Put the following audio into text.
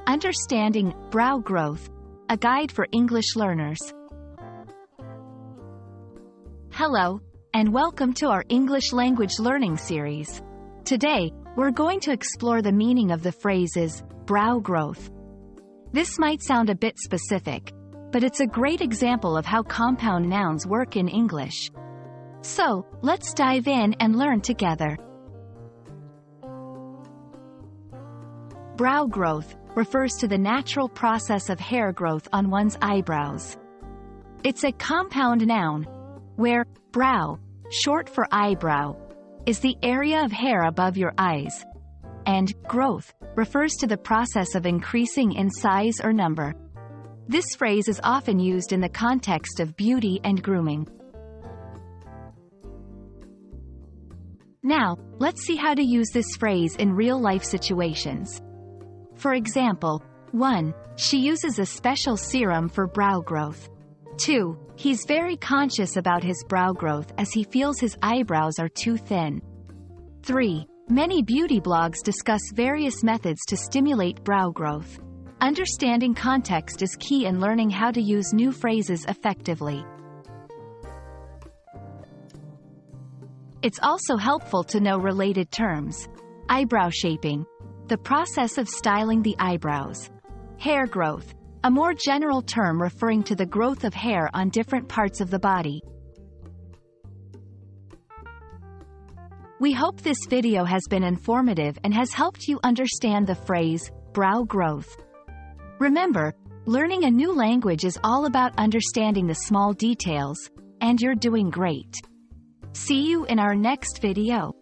Understanding brow growth, a guide for English learners. Hello, and welcome to our English language learning series. Today, we're going to explore the meaning of the phrases brow growth. This might sound a bit specific, but it's a great example of how compound nouns work in English. So, let's dive in and learn together. Brow growth refers to the natural process of hair growth on one's eyebrows. It's a compound noun, where brow, short for eyebrow, is the area of hair above your eyes, and growth refers to the process of increasing in size or number. This phrase is often used in the context of beauty and grooming. Now, let's see how to use this phrase in real-life situations. For example, 1. She uses a special serum for brow growth. 2. He's very conscious about his brow growth as he feels his eyebrows are too thin. 3. Many beauty blogs discuss various methods to stimulate brow growth. Understanding context is key in learning how to use new phrases effectively. It's also helpful to know related terms. Eyebrow shaping, the process of styling the eyebrows. Hair growth, a more general term referring to the growth of hair on different parts of the body. We hope this video has been informative and has helped you understand the phrase brow growth. Remember, learning a new language is all about understanding the small details, and you're doing great. See you in our next video.